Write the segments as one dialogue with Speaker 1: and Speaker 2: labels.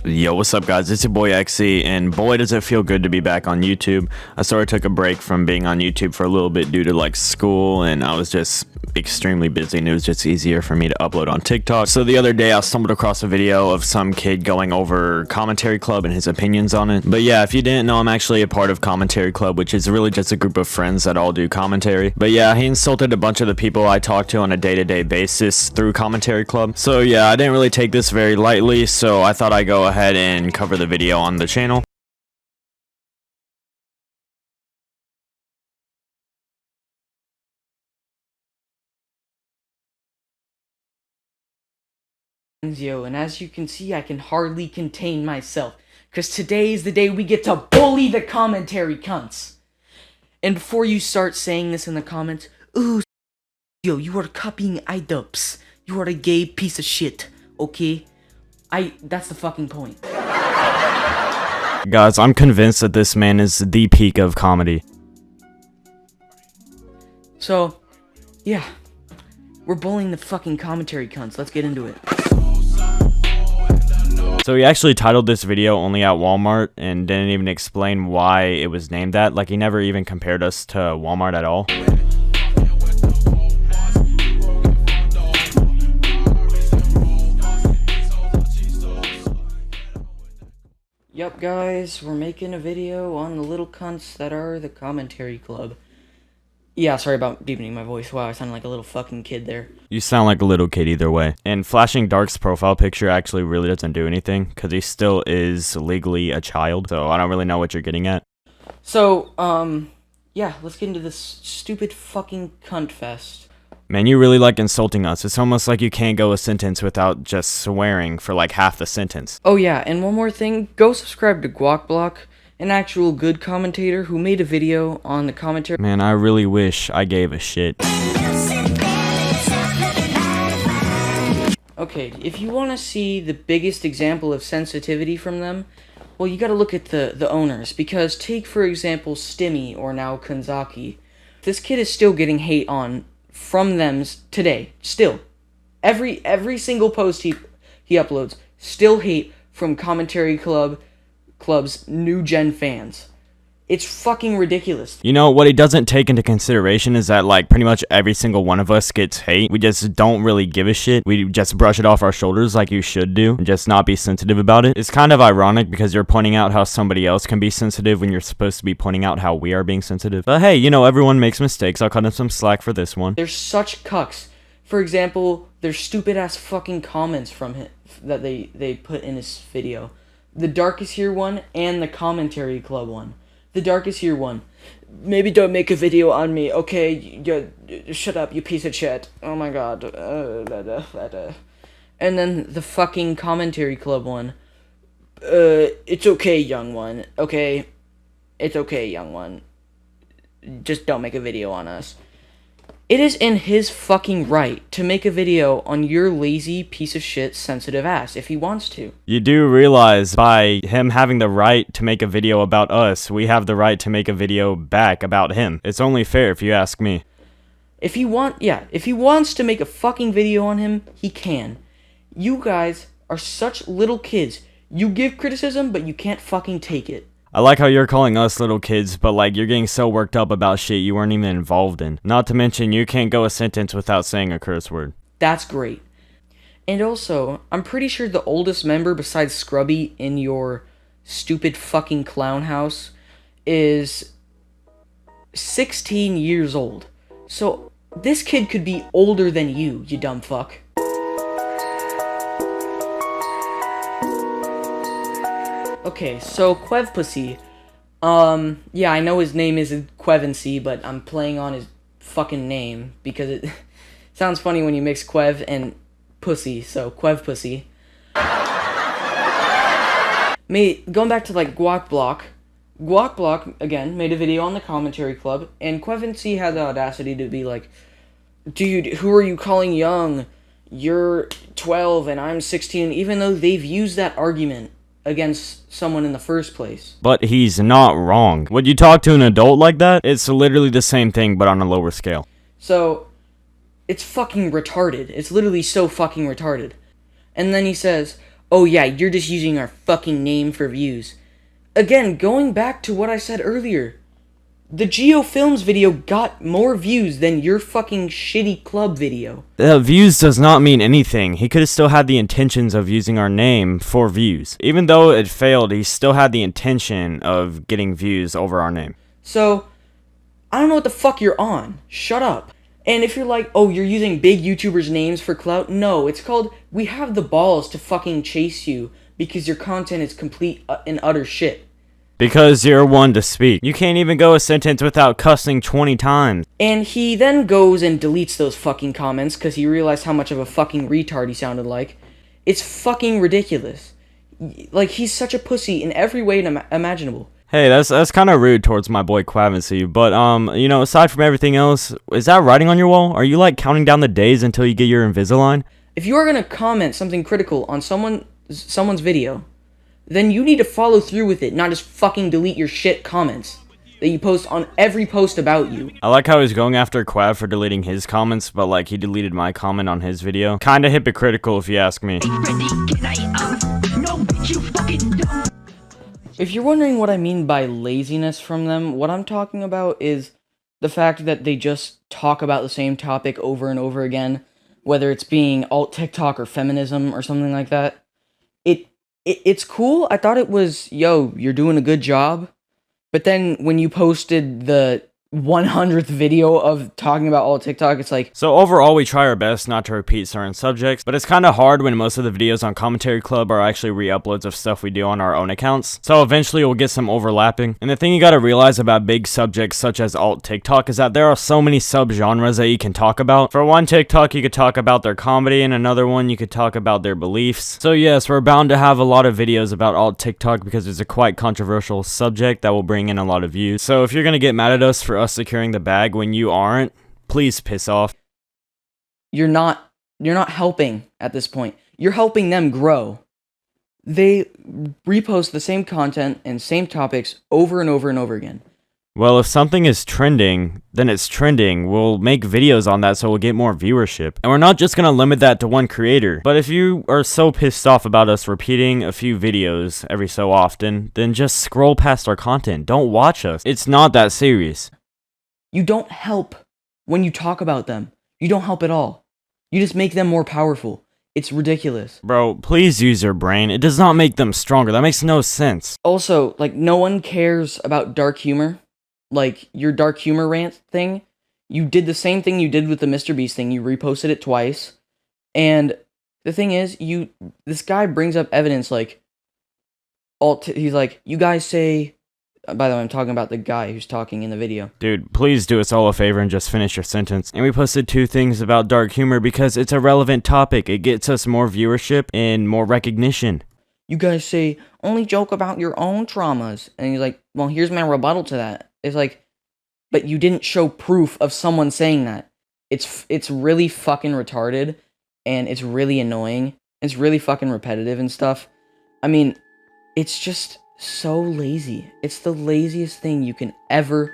Speaker 1: Yo, what's up guys, it's your boy Echzy, and boy does it feel good to be back on YouTube. I sort of took a break from being on YouTube for a little bit due to like school, and I was just extremely busy and it was just easier for me to upload on TikTok. So the other day I stumbled across a video of some kid going over Commentary Club and his opinions on it. But yeah, if you didn't know, I'm actually a part of Commentary Club, which is really just a group of friends that all do commentary. But yeah, he insulted a bunch of the people I talk to on a day-to-day basis through Commentary Club. So yeah, I didn't really take this very lightly, so I thought I'd go ahead and cover the video on the channel.
Speaker 2: Yo, and as you can see, I can hardly contain myself, because today is the day we get to bully the commentary cunts. And before you start saying this in the comments, ooh, yo, you are copying iDubbbz. You are a gay piece of shit, okay? That's the fucking point.
Speaker 1: Guys, I'm convinced that this man is the peak of comedy.
Speaker 2: So, yeah, we're bullying the fucking commentary cunts. Let's get into it.
Speaker 1: So he actually titled this video only at Walmart and didn't even explain why it was named that. Like, he never even compared us to Walmart at all.
Speaker 2: Yup, guys, we're making a video on the little cunts that are the commentary club. Yeah, sorry about deepening my voice. Wow, I sounded like a little fucking kid there.
Speaker 1: You sound like a little kid either way. And flashing Dark's profile picture actually really doesn't do anything, because he still is legally a child, so I don't really know what you're getting at.
Speaker 2: So, yeah, let's get into this stupid fucking cunt fest.
Speaker 1: Man, you really like insulting us. It's almost like you can't go a sentence without just swearing for like half the sentence.
Speaker 2: Oh yeah, and one more thing, go subscribe to Guacblock, an actual good commentator who made a video on the commentary.
Speaker 1: Man, I really wish I gave a shit.
Speaker 2: Okay, if you want to see the biggest example of sensitivity from them, well, you gotta look at the owners, because take, for example, Stimmy, or now Kanzaki. This kid is still getting hate on from them today, still. Every single post he uploads, still hate from Commentary Club's new gen fans. It's fucking ridiculous.
Speaker 1: You know, what he doesn't take into consideration is that, like, pretty much every single one of us gets hate. We just don't really give a shit. We just brush it off our shoulders like you should do, and just not be sensitive about it. It's kind of ironic because you're pointing out how somebody else can be sensitive when you're supposed to be pointing out how we are being sensitive. But hey, you know, everyone makes mistakes. I'll cut him some slack for this one.
Speaker 2: They're such cucks. For example, there's stupid ass fucking comments from him that they put in his video. The Dark is Here one and the Commentary Club one. The Dark is Here one. Maybe don't make a video on me, okay? Shut up, you piece of shit. Oh my god. And then the fucking Commentary Club one. It's okay, young one. Okay? It's okay, young one. Just don't make a video on us. It is in his fucking right to make a video on your lazy piece of shit sensitive ass if he wants to.
Speaker 1: You do realize by him having the right to make a video about us, we have the right to make a video back about him. It's only fair if you ask me.
Speaker 2: If he wants to make a fucking video on him, he can. You guys are such little kids. You give criticism, but you can't fucking take it.
Speaker 1: I like how you're calling us little kids, but like you're getting so worked up about shit you weren't even involved in. Not to mention you can't go a sentence without saying a curse word.
Speaker 2: That's great. And also, I'm pretty sure the oldest member besides Scrubby in your stupid fucking clown house is 16 years old. So this kid could be older than you dumb fuck. Okay, so Quev Pussy. Yeah, I know his name isn't Quevancy, but I'm playing on his fucking name because it sounds funny when you mix Quev and Pussy, so Quev Pussy. Going back to, like, Guacblock. Guacblock, again, made a video on the Commentary Club, and Quevancy had the audacity to be like, dude, who are you calling young? You're 12 and I'm 16, even though they've used that argument against someone in the first place.
Speaker 1: But he's not wrong. Would you talk to an adult like that? It's literally the same thing, but on a lower scale.
Speaker 2: So, it's fucking retarded. It's literally so fucking retarded. And then he says, oh yeah, you're just using our fucking name for views. Again, going back to what I said earlier, the Geo Films video got more views than your fucking shitty club video.
Speaker 1: Views does not mean anything. He could have still had the intentions of using our name for views. Even though it failed, he still had the intention of getting views over our name.
Speaker 2: So, I don't know what the fuck you're on. Shut up. And if you're like, oh, you're using big YouTubers' names for clout, no, it's called, we have the balls to fucking chase you because your content is complete and utter shit.
Speaker 1: Because you're one to speak. You can't even go a sentence without cussing 20 times.
Speaker 2: And he then goes and deletes those fucking comments because he realized how much of a fucking retard he sounded like. It's fucking ridiculous. Like, he's such a pussy in every way imaginable.
Speaker 1: Hey, that's kind of rude towards my boy Quavancy, but, you know, aside from everything else, is that writing on your wall? Are you, like, counting down the days until you get your Invisalign?
Speaker 2: If you are gonna comment something critical on someone's video, then you need to follow through with it, not just fucking delete your shit comments that you post on every post about you.
Speaker 1: I like how he's going after Quav for deleting his comments, but like he deleted my comment on his video. Kinda hypocritical if you ask me.
Speaker 2: If you're wondering what I mean by laziness from them, what I'm talking about is the fact that they just talk about the same topic over and over again, whether it's being alt TikTok or feminism or something like that. It's cool. I thought it was, yo, you're doing a good job. But then when you posted the 100th video of talking about alt TikTok, it's like...
Speaker 1: So overall, we try our best not to repeat certain subjects, but it's kind of hard when most of the videos on Commentary Club are actually re-uploads of stuff we do on our own accounts. So eventually we'll get some overlapping. And the thing you gotta realize about big subjects such as alt TikTok is that there are so many sub-genres that you can talk about. For one TikTok, you could talk about their comedy, and another one, you could talk about their beliefs. So yes, we're bound to have a lot of videos about alt TikTok because it's a quite controversial subject that will bring in a lot of views. So if you're gonna get mad at us for us securing the bag when you aren't, please piss off.
Speaker 2: You're not helping at this point. You're helping them grow. They repost the same content and same topics over and over and over again.
Speaker 1: Well, if something is trending, then it's trending. We'll make videos on that so we'll get more viewership. And we're not just gonna limit that to one creator. But if you are so pissed off about us repeating a few videos every so often, then just scroll past our content. Don't watch us. It's not that serious.
Speaker 2: You don't help when you talk about them. You don't help at all. You just make them more powerful. It's ridiculous.
Speaker 1: Bro, please use your brain. It does not make them stronger. That makes no sense.
Speaker 2: Also, like, no one cares about dark humor. Like, your dark humor rant thing. You did the same thing you did with the Mr. Beast thing. You reposted it twice. And the thing is, this guy brings up evidence like, he's like, you guys say... By the way, I'm talking about the guy who's talking in the video.
Speaker 1: Dude, please do us all a favor and just finish your sentence. And we posted 2 things about dark humor because it's a relevant topic. It gets us more viewership and more recognition.
Speaker 2: You guys say, only joke about your own traumas. And he's like, well, here's my rebuttal to that. It's like, but you didn't show proof of someone saying that. It's really fucking retarded. And it's really annoying. It's really fucking repetitive and stuff. I mean, it's just... so lazy. It's the laziest thing you can ever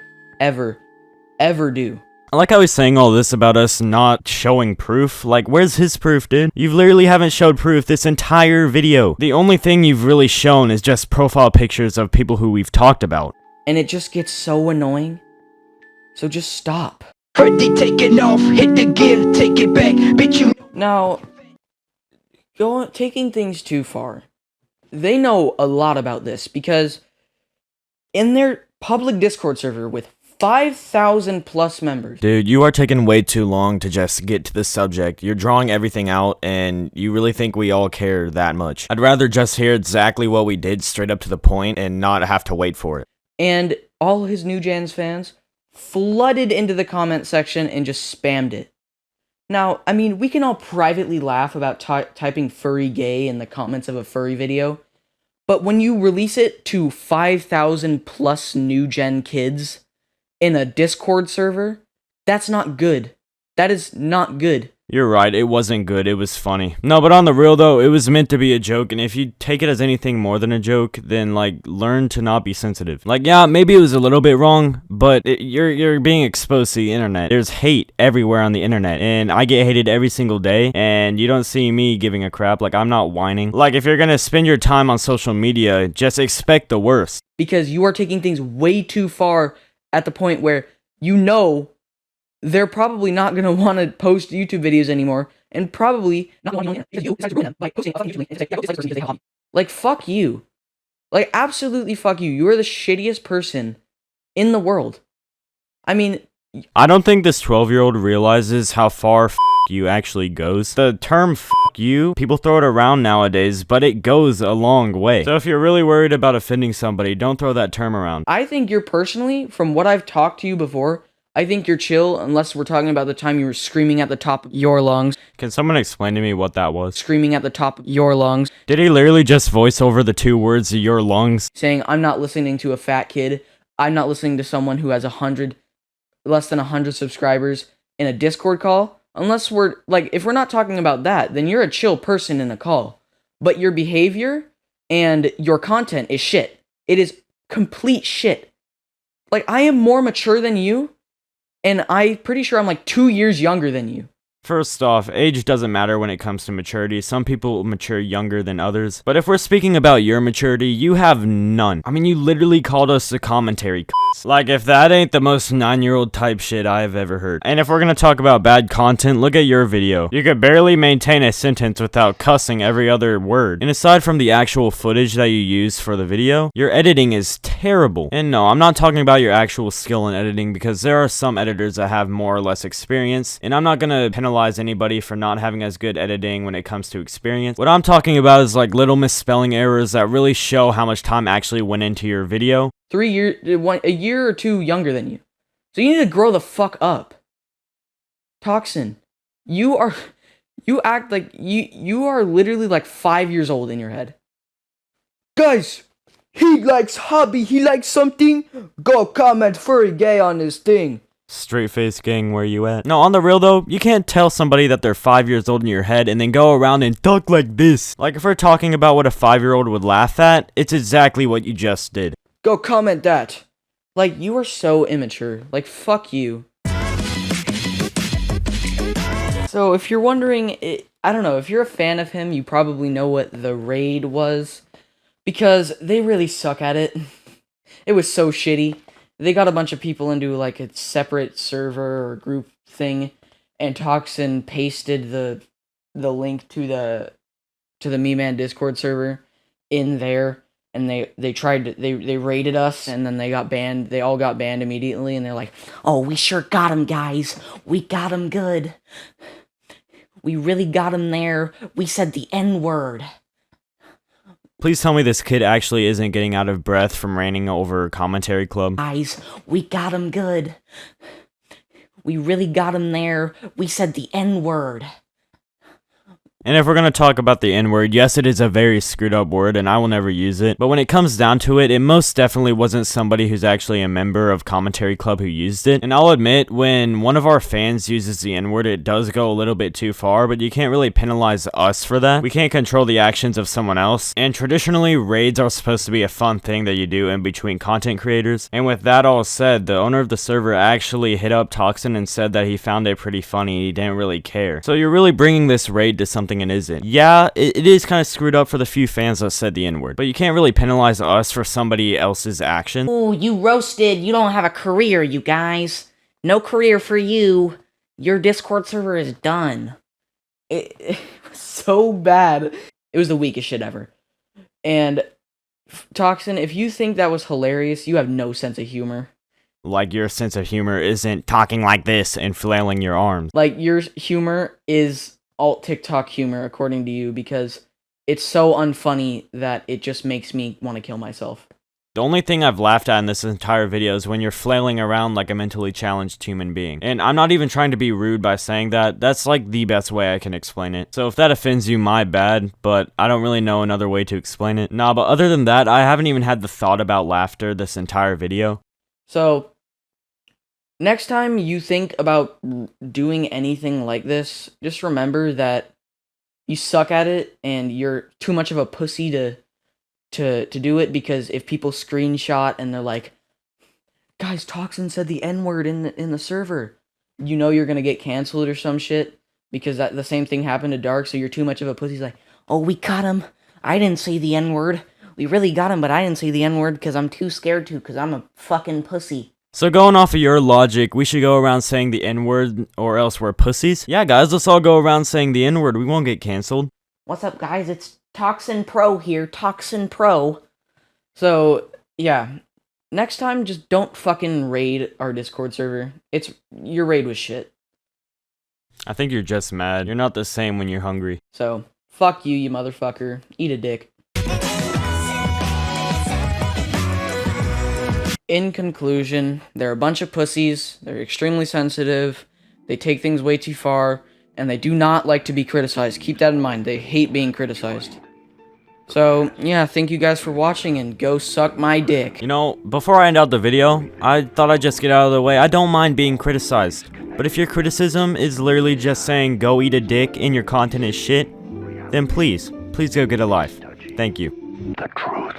Speaker 2: do.
Speaker 1: I like how he's saying all this about us not showing proof. Like, where's his proof, dude? You literally haven't showed proof this entire video. The only thing you've really shown is just profile pictures of people who we've talked about.
Speaker 2: And it just gets so annoying. So just stop.
Speaker 3: Taking off, hit the gear, take it back, bitch you.
Speaker 2: Now, taking things too far. They know a lot about this because in their public Discord server with 5,000 plus members.
Speaker 1: Dude, you are taking way too long to just get to the subject. You're drawing everything out and you really think we all care that much. I'd rather just hear exactly what we did straight up to the point and not have to wait for it.
Speaker 2: And all his New Jans fans flooded into the comment section and just spammed it. Now, I mean, we can all privately laugh about typing furry gay in the comments of a furry video, but when you release it to 5,000 plus new gen kids in a Discord server, that's not good. That is not good.
Speaker 1: You're right, it wasn't good, it was funny. No, but on the real though, it was meant to be a joke, and if you take it as anything more than a joke, then like, learn to not be sensitive. Like, yeah, maybe it was a little bit wrong, but you're being exposed to the internet. There's hate everywhere on the internet, and I get hated every single day, and you don't see me giving a crap. Like, I'm not whining. Like, if you're gonna spend your time on social media, just expect the worst.
Speaker 2: Because you are taking things way too far at the point where you know they're probably not going to want to post YouTube videos anymore, and probably not want to because you decided to ruin them by posting on YouTube link and say, yeah, this person because they have a hobby. Like, fuck you. Like, absolutely fuck you. You are the shittiest person in the world. I mean,
Speaker 1: I don't think this 12-year-old realizes how far you actually goes. The term you, people throw it around nowadays, but it goes a long way. So if you're really worried about offending somebody, don't throw that term around.
Speaker 2: I think you're personally, from what I've talked to you before, I think you're chill, unless we're talking about the time you were screaming at the top of your lungs.
Speaker 1: Can someone explain to me what that was?
Speaker 2: Screaming at the top of your lungs.
Speaker 1: Did he literally just voice over the 2 words, your lungs?
Speaker 2: Saying, I'm not listening to a fat kid. I'm not listening to someone who has less than 100 subscribers in a Discord call. Unless we're, like, if we're not talking about that, then you're a chill person in a call. But your behavior and your content is shit. It is complete shit. Like, I am more mature than you. And I'm pretty sure I'm like 2 years younger than you.
Speaker 1: First off, age doesn't matter when it comes to maturity. Some people mature younger than others. But if we're speaking about your maturity, you have none. I mean, you literally called us a commentary c***s. Like, if that ain't the most 9-year-old type shit I've ever heard. And if we're gonna talk about bad content, look at your video. You could barely maintain a sentence without cussing every other word. And aside from the actual footage that you use for the video, your editing is terrible. And no, I'm not talking about your actual skill in editing, because there are some editors that have more or less experience. And I'm not gonna penalize anybody for not having as good editing when it comes to experience. What I'm talking about is like little misspelling errors that really show how much time actually went into your video.
Speaker 2: A year or two younger than you. So you need to grow the fuck up. Toxin, you act like you are literally like 5 years old in your head. Guys, he likes hobby, he likes something, go comment furry gay on his thing.
Speaker 1: Straight face gang, where you at? No, on the real though, you can't tell somebody that they're 5 years old in your head and then go around and talk like this. Like, if we're talking about what a 5-year-old would laugh at, it's exactly what you just did.
Speaker 2: Go comment that. Like, you are so immature. Like, fuck you. So, if you're wondering, I don't know, if you're a fan of him, you probably know what the raid was. Because they really suck at it. It was so shitty. They got a bunch of people into, like, a separate server or group thing, and Toxin pasted the link to the Me Man Discord server in there, and they raided us, and then they got banned. They all got banned immediately, and they're like, oh, we sure got him, guys. We got him good. We really got him there. We said the N-word.
Speaker 1: Please tell me this kid actually isn't getting out of breath from ranting over Commentary Club.
Speaker 2: Guys, we got him good. We really got him there. We said the N-word.
Speaker 1: And if we're going to talk about the N-word, yes, it is a very screwed up word, and I will never use it. But when it comes down to it, it most definitely wasn't somebody who's actually a member of Commentary Club who used it. And I'll admit, when one of our fans uses the N-word, it does go a little bit too far, but you can't really penalize us for that. We can't control the actions of someone else. And traditionally, raids are supposed to be a fun thing that you do in between content creators. And with that all said, the owner of the server actually hit up Toxin and said that he found it pretty funny. He didn't really care. So you're really bringing this raid to something and isn't. Yeah, it is kind of screwed up for the few fans that said the N-word, but you can't really penalize us for somebody else's action.
Speaker 4: Ooh, you roasted. You don't have a career, you guys. No career for you. Your Discord server is done.
Speaker 2: It was so bad. It was the weakest shit ever. And Toxin, if you think that was hilarious, you have no sense of humor.
Speaker 1: Like, your sense of humor isn't talking like this and flailing your arms.
Speaker 2: Like, your humor is alt TikTok humor, according to you, because it's so unfunny that it just makes me want to kill myself.
Speaker 1: The only thing I've laughed at in this entire video is when you're flailing around like a mentally challenged human being. And I'm not even trying to be rude by saying that. That's like the best way I can explain it. So if that offends you, my bad, but I don't really know another way to explain it. Nah, but other than that, I haven't even had the thought about laughter this entire video.
Speaker 2: So, Next time you think about doing anything like this, just remember that you suck at it and you're too much of a pussy to do it, because if people screenshot and they're like, guys, Toxin said the N-word in the server, you know you're gonna get canceled or some shit, because the same thing happened to Dark, so you're too much of a pussy. He's like,
Speaker 4: Oh, we got him. I didn't say the N-word. We really got him, but I didn't say the N-word because I'm too scared to, because I'm a fucking pussy.
Speaker 1: So going off of your logic, we should go around saying the N-word or else we're pussies? Yeah, guys, let's all go around saying the N-word. We won't get canceled.
Speaker 4: What's up, guys? It's Toxin Pro here. Toxin Pro.
Speaker 2: so yeah. Next time, just don't fucking raid our Discord server. Your raid was shit.
Speaker 1: I think you're just mad. You're not the same when you're hungry.
Speaker 2: So, fuck you, you motherfucker. Eat a dick. In conclusion, they're a bunch of pussies, they're extremely sensitive, they take things way too far, and they do not like to be criticized. Keep that in mind, they hate being criticized. So, yeah, thank you guys for watching, and go suck my dick.
Speaker 1: You know, before I end out the video, I thought I'd just get out of the way. I don't mind being criticized. But if your criticism is literally just saying go eat a dick and your content is shit, then please go get a life. Thank you.
Speaker 3: The truth.